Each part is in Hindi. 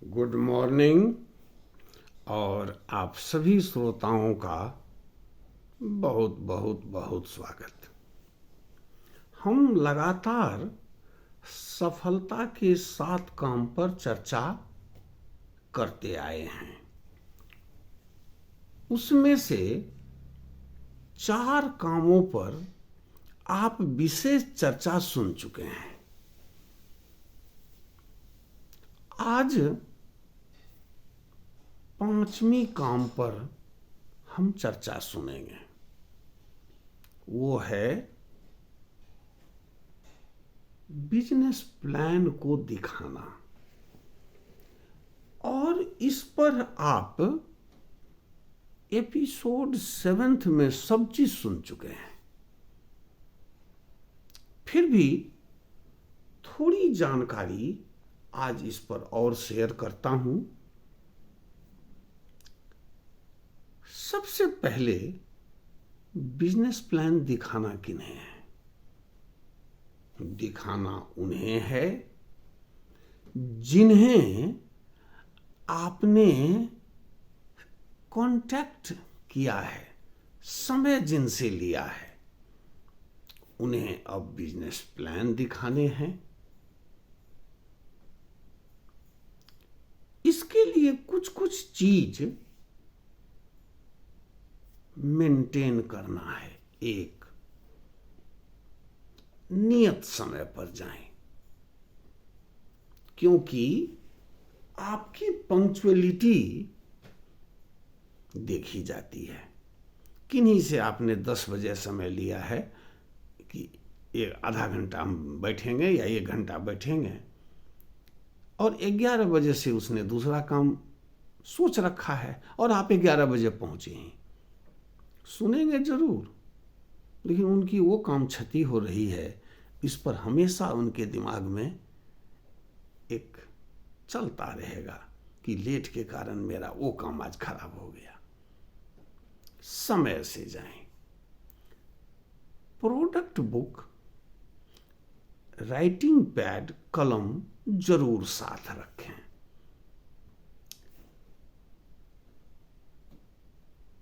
Good morning. और आप सभी श्रोताओं का बहुत बहुत बहुत स्वागत। हम लगातार सफलता के 7 काम पर चर्चा करते आए हैं। उसमें से 4 कामों पर आप विशेष चर्चा सुन चुके हैं। आज 5वीं काम पर हम चर्चा सुनेंगे। वो है बिजनेस प्लान को दिखाना। और इस पर आप एपिसोड 7 में सब चीज सुन चुके हैं। फिर भी थोड़ी जानकारी आज इस पर और शेयर करता हूं। सबसे पहले बिजनेस प्लान दिखाना किन्हें है? दिखाना उन्हें है जिन्हें आपने कांटेक्ट किया है, समय जिनसे लिया है, उन्हें अब बिजनेस प्लान दिखाने हैं। इसके लिए कुछ कुछ चीज मेंटेन करना है। एक, नियत समय पर जाएं, क्योंकि आपकी पंक्चुअलिटी देखी जाती है। किन्हीं से आपने 10 बजे समय लिया है कि एक आधा घंटा हम बैठेंगे या 1 घंटा बैठेंगे, और 11 बजे से उसने दूसरा काम सोच रखा है और आप 11 बजे पहुंचे हैं। सुनेंगे जरूर, लेकिन उनकी वो काम क्षति हो रही है। इस पर हमेशा उनके दिमाग में एक चलता रहेगा कि लेट के कारण मेरा वो काम आज खराब हो गया। समय से जाएं। प्रोडक्ट बुक, राइटिंग पैड, कलम जरूर साथ रखें।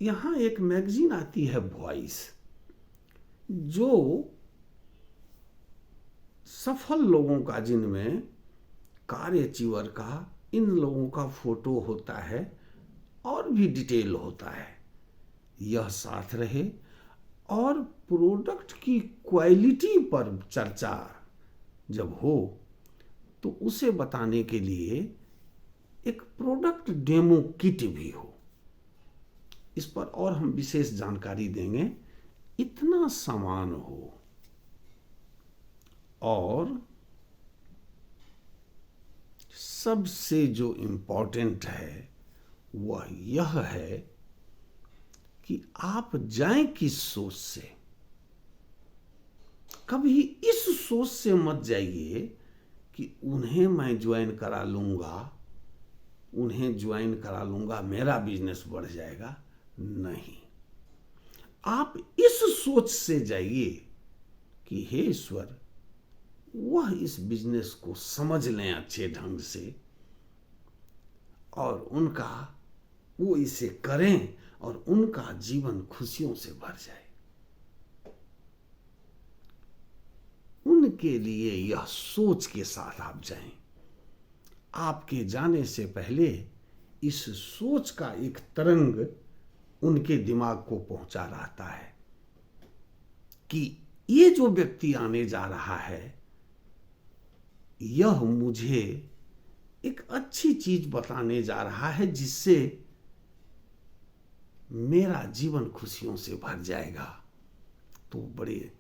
यहां एक मैगजीन आती है वॉइस, जो सफल लोगों का, जिनमें कार अचीवर का, इन लोगों का फोटो होता है और भी डिटेल होता है, यह साथ रहे। और प्रोडक्ट की क्वालिटी पर चर्चा जब हो तो उसे बताने के लिए एक प्रोडक्ट डेमो किट भी हो। इस पर और हम विशेष जानकारी देंगे। इतना सामान हो। और सबसे जो इम्पोर्टेंट है वह यह है कि आप जाएं किस सोच से। कभी इस सोच से मत जाइए कि उन्हें मैं ज्वाइन करा लूंगा, उन्हें ज्वाइन करा लूंगा, मेरा बिजनेस बढ़ जाएगा। नहीं, आप इस सोच से जाइए कि हे ईश्वर, वह इस बिजनेस को समझ लें अच्छे ढंग से, और वो इसे करें और उनका जीवन खुशियों से भर जाए। उनके लिए यह सोच के साथ आप जाएं। आपके जाने से पहले इस सोच का एक तरंग उनके दिमाग को पहुंचा रहता है कि ये जो व्यक्ति आने जा रहा है, यह मुझे एक अच्छी चीज बताने जा रहा है जिससे मेरा जीवन खुशियों से भर जाएगा। तो बड़े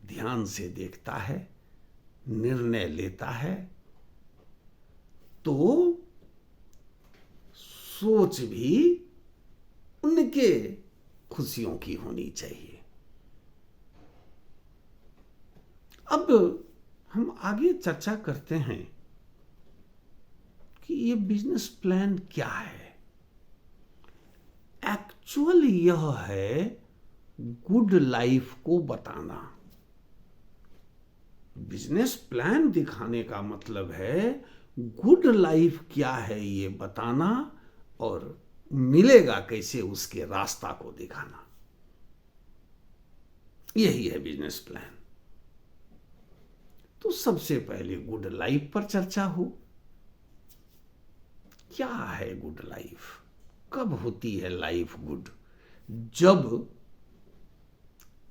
ध्यान से देखता है, निर्णय लेता है। तो सोच भी उनके खुशियों की होनी चाहिए। अब हम आगे चर्चा करते हैं कि ये बिजनेस प्लान क्या है। एक्चुअल यह है गुड लाइफ को बताना। बिजनेस प्लान दिखाने का मतलब है गुड लाइफ क्या है ये बताना और मिलेगा कैसे उसके रास्ता को दिखाना, यही है बिजनेस प्लान। तो सबसे पहले गुड लाइफ पर चर्चा हो। क्या है गुड लाइफ? कब होती है लाइफ गुड? जब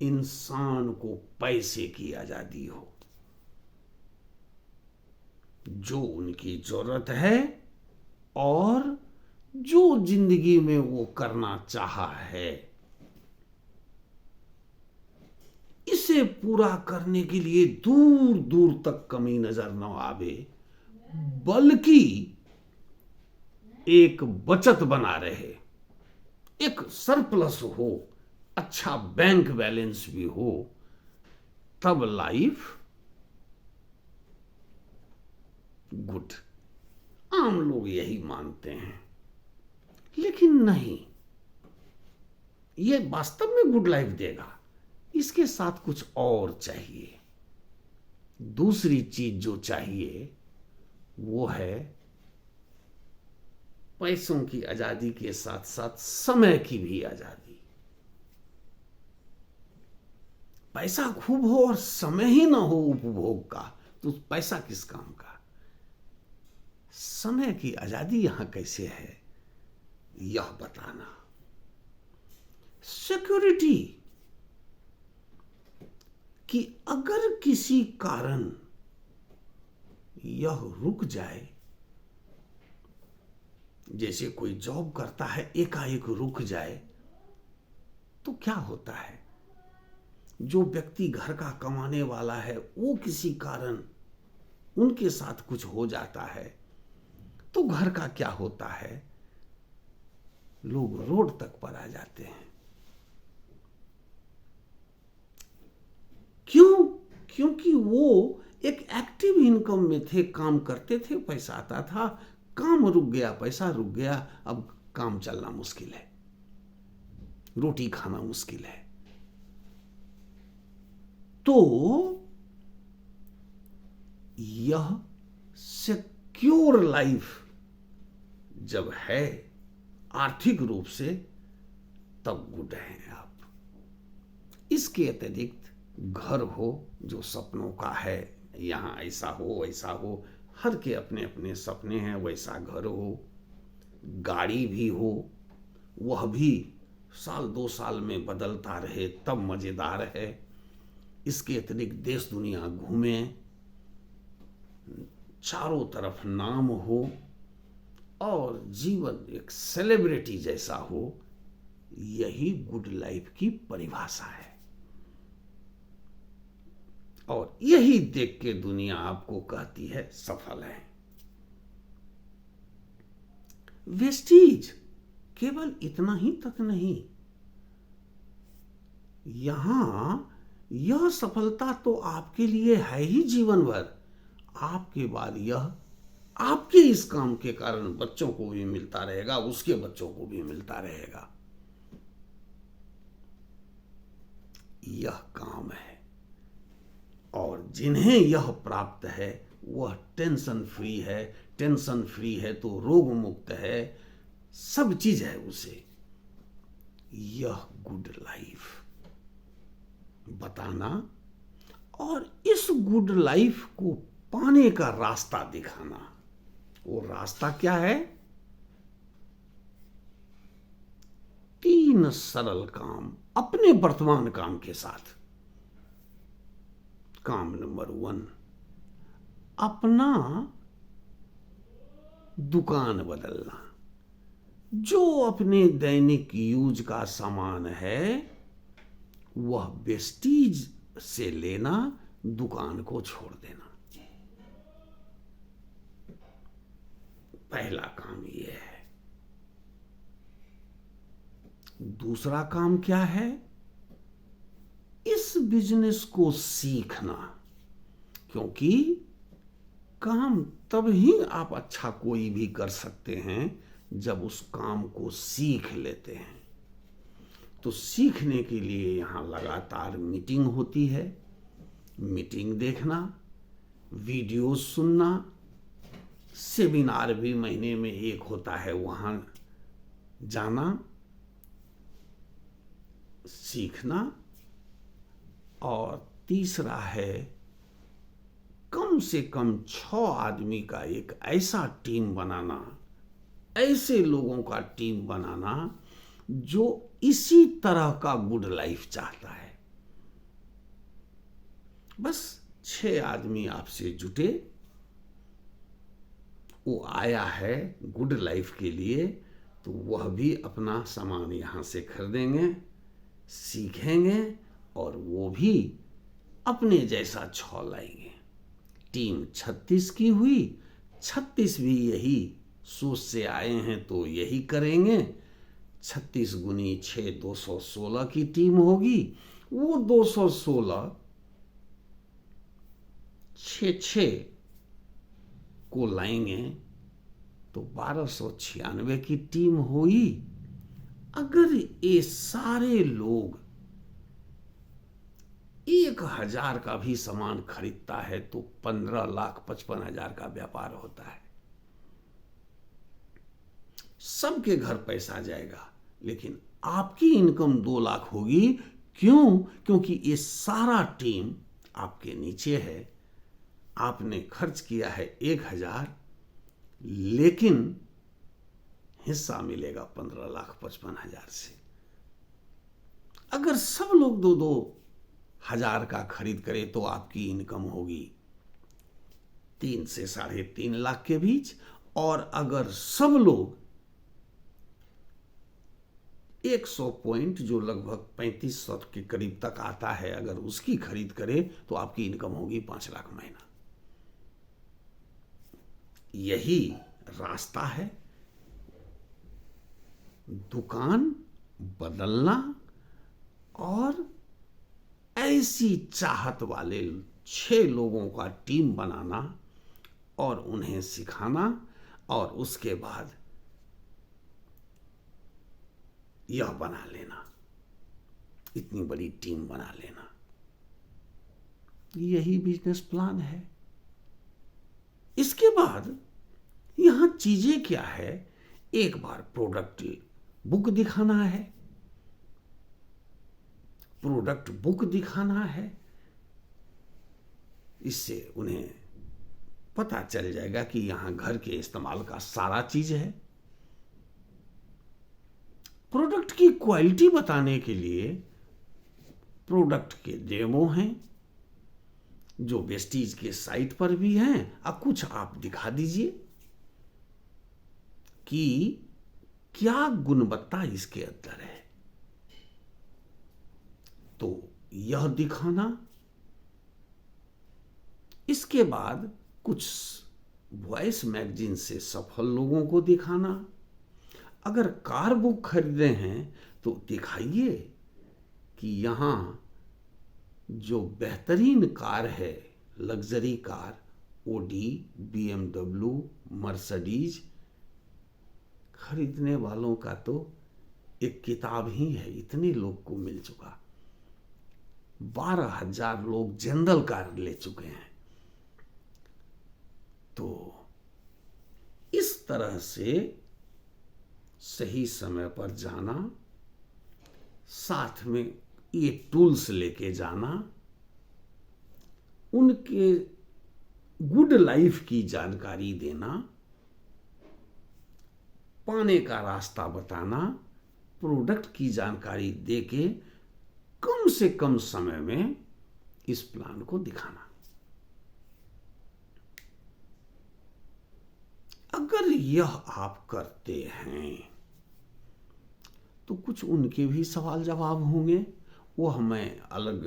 इंसान को पैसे की आजादी हो, जो उनकी जरूरत है और जो जिंदगी में वो करना चाहा है, इसे पूरा करने के लिए दूर दूर तक कमी नजर न आवे, बल्कि एक बचत बना रहे, एक सरप्लस हो, अच्छा बैंक बैलेंस भी हो, तब लाइफ गुड। आम लोग यही मानते हैं, लेकिन नहीं, यह वास्तव में गुड लाइफ देगा। इसके साथ कुछ और चाहिए। दूसरी चीज जो चाहिए वो है पैसों की आजादी के साथ साथ समय की भी आजादी। पैसा खूब हो और समय ही ना हो उपभोग का, तो पैसा किस काम का? समय की आजादी यहां कैसे है, यह बताना। सिक्योरिटी कि अगर किसी कारण यह रुक जाए, जैसे कोई जॉब करता है एकाएक रुक जाए, तो क्या होता है? जो व्यक्ति घर का कमाने वाला है वो किसी कारण उनके साथ कुछ हो जाता है, तो घर का क्या होता है? लोग रोड तक पर आ जाते हैं। क्यों? क्योंकि वो एक एक्टिव इनकम में थे, काम करते थे, पैसा आता था, काम रुक गया, पैसा रुक गया, अब काम चलना मुश्किल है, रोटी खाना मुश्किल है। तो यह सिक्योर लाइफ जब है आर्थिक रूप से, तब गुड हैं आप। इसके अतिरिक्त घर हो जो सपनों का है, यहां ऐसा हो वैसा हो, हर के अपने अपने सपने हैं, वैसा घर हो, गाड़ी भी हो, वह भी साल 2 साल में बदलता रहे, तब मजेदार है। इसके अतिरिक्त देश दुनिया घूमें, चारों तरफ नाम हो और जीवन एक सेलिब्रिटी जैसा हो, यही गुड लाइफ की परिभाषा है। और यही देख के दुनिया आपको कहती है सफल है। वेस्टीज केवल इतना ही तक नहीं, यहां यह सफलता तो आपके लिए है ही जीवन भर, आपके बाद यह आपके इस काम के कारण बच्चों को भी मिलता रहेगा, उसके बच्चों को भी मिलता रहेगा। यह काम है, और जिन्हें यह प्राप्त है वह टेंशन फ्री है। टेंशन फ्री है तो रोग मुक्त है, सब चीज है उसे। यह गुड लाइफ बताना और इस गुड लाइफ को पाने का रास्ता दिखाना। वो रास्ता क्या है? 3 सरल काम अपने वर्तमान काम के साथ। काम नंबर 1, अपना दुकान बदलना। जो अपने दैनिक यूज का सामान है वह वेस्टीज से लेना, दुकान को छोड़ देना। पहला काम यह है। दूसरा काम क्या है? इस बिजनेस को सीखना, क्योंकि काम तब ही आप अच्छा कोई भी कर सकते हैं जब उस काम को सीख लेते हैं। तो सीखने के लिए यहां लगातार मीटिंग होती है। मीटिंग देखना, वीडियो सुनना, सेमिनार भी महीने में एक होता है, वहाँ जाना, सीखना। और तीसरा है कम से कम 6 आदमी का एक ऐसा टीम बनाना, ऐसे लोगों का टीम बनाना जो इसी तरह का गुड लाइफ चाहता है। बस 6 आदमी आपसे जुटे, वो आया है गुड लाइफ के लिए, तो वह भी अपना सामान यहाँ से खरीदेंगे, सीखेंगे और वो भी अपने जैसा 6 लाएंगे। टीम 36 की हुई, 36 भी यही सोच से आए हैं तो यही करेंगे। 36 गुनी 6 216 की टीम होगी। वो 216 6 को लाएंगे तो 1296 की टीम हुई। अगर ये सारे लोग 1000 का भी सामान खरीदता है तो 15,55,000 का व्यापार होता है। सबके घर पैसा जाएगा, लेकिन आपकी इनकम 2 लाख होगी। क्यों? क्योंकि ये सारा टीम आपके नीचे है। आपने खर्च किया है 1000, लेकिन हिस्सा मिलेगा 15,55,000 से। अगर सब लोग 2-2 हजार का खरीद करे तो आपकी इनकम होगी 3 से 3.5 लाख के बीच। और अगर सब लोग 100 पॉइंट, जो लगभग 3500 के करीब तक आता है, अगर उसकी खरीद करे तो आपकी इनकम होगी 5 लाख महीना। यही रास्ता है दुकान बदलना और ऐसी चाहत वाले 6 लोगों का टीम बनाना और उन्हें सिखाना, और उसके बाद यह बना लेना, इतनी बड़ी टीम बना लेना। यही बिजनेस प्लान है। इसके बाद यहां चीजें क्या है? एक बार प्रोडक्ट बुक दिखाना है, प्रोडक्ट बुक दिखाना है। इससे उन्हें पता चल जाएगा कि यहां घर के इस्तेमाल का सारा चीज है। प्रोडक्ट की क्वालिटी बताने के लिए प्रोडक्ट के डेमो हैं, जो वेस्टीज के साइट पर भी हैं। अब कुछ आप दिखा दीजिए कि क्या गुणवत्ता इसके अंदर है, तो यह दिखाना। इसके बाद कुछ वॉइस मैगजीन से सफल लोगों को दिखाना। अगर कार बुक खरीदे हैं तो दिखाइए कि यहाँ जो बेहतरीन कार है, luxury car, Audi, BMW, Mercedes, खरीदने वालों का तो एक किताब ही है, इतने लोग को मिल चुका। 12,000 लोग जनरल कार ले चुके हैं। तो इस तरह से सही समय पर जाना, साथ में ये टूल्स लेके जाना, उनके गुड लाइफ की जानकारी देना, पाने का रास्ता बताना, प्रोडक्ट की जानकारी देके कम से कम समय में इस प्लान को दिखाना। अगर यह आप करते हैं तो कुछ उनके भी सवाल जवाब होंगे, वो मैं अलग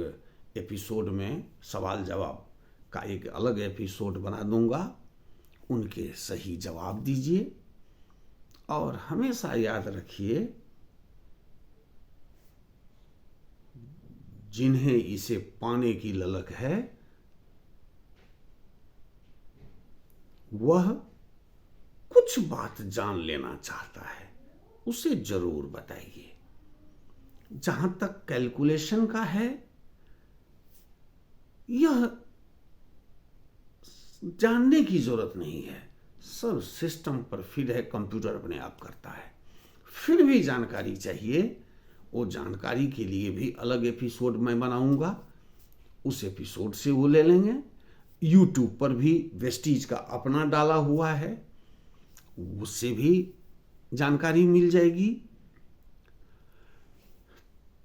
एपिसोड में सवाल जवाब का एक अलग एपिसोड बना दूंगा। उनके सही जवाब दीजिए और हमेशा याद रखिए, जिन्हें इसे पाने की ललक है वह कुछ बात जान लेना चाहता है, उसे जरूर बताइए। जहां तक कैलकुलेशन का है, यह जानने की जरूरत नहीं है, सब सिस्टम पर फिर है, कंप्यूटर अपने आप करता है। फिर भी जानकारी चाहिए, वो जानकारी के लिए भी अलग एपिसोड मैं बनाऊंगा, उस एपिसोड से वो ले लेंगे। यूट्यूब पर भी वेस्टीज का अपना डाला हुआ है, उससे भी जानकारी मिल जाएगी।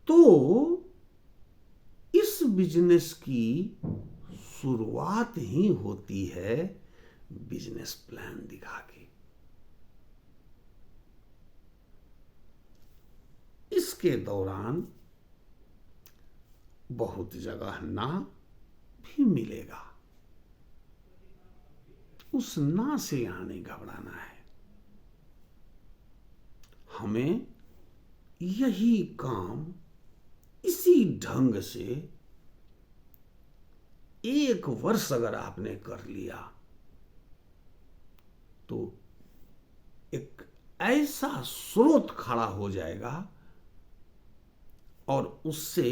तो इस बिजनेस की शुरुआत ही होती है बिजनेस प्लान दिखा के। इसके दौरान बहुत जगह ना भी मिलेगा, उस ना से यहां नहीं घबराना है। हमें यही काम इसी ढंग से 1 वर्ष अगर आपने कर लिया तो एक ऐसा स्रोत खड़ा हो जाएगा और उससे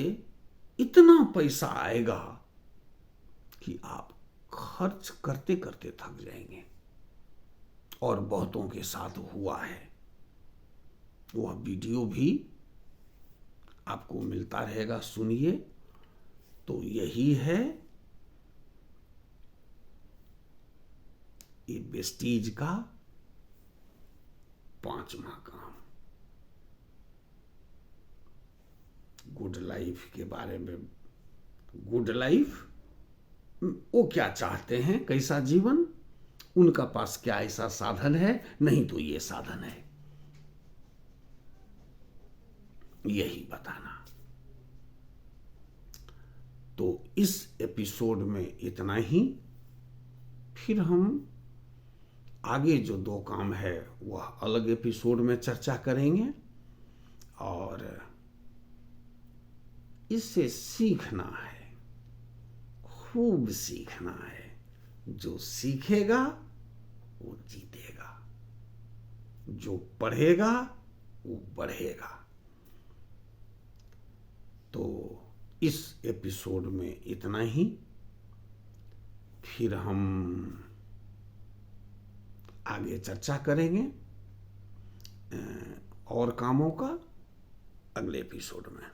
इतना पैसा आएगा कि आप खर्च करते करते थक जाएंगे। और बहुतों के साथ हुआ है। वह वीडियो भी आपको मिलता रहेगा, सुनिए। तो यही है ये वेस्टीज का 5वां काम। गुड लाइफ के बारे में, गुड लाइफ वो क्या चाहते हैं, कैसा जीवन, उनका पास क्या ऐसा साधन है, नहीं तो ये साधन है, यही बताना। तो इस एपिसोड में इतना ही। फिर हम आगे जो 2 काम है वह अलग एपिसोड में चर्चा करेंगे। और इससे सीखना है, खूब सीखना है। जो सीखेगा वो जीतेगा, जो पढ़ेगा वो बढ़ेगा। तो इस एपिसोड में इतना ही। फिर हम आगे चर्चा करेंगे और कामों का अगले एपिसोड में।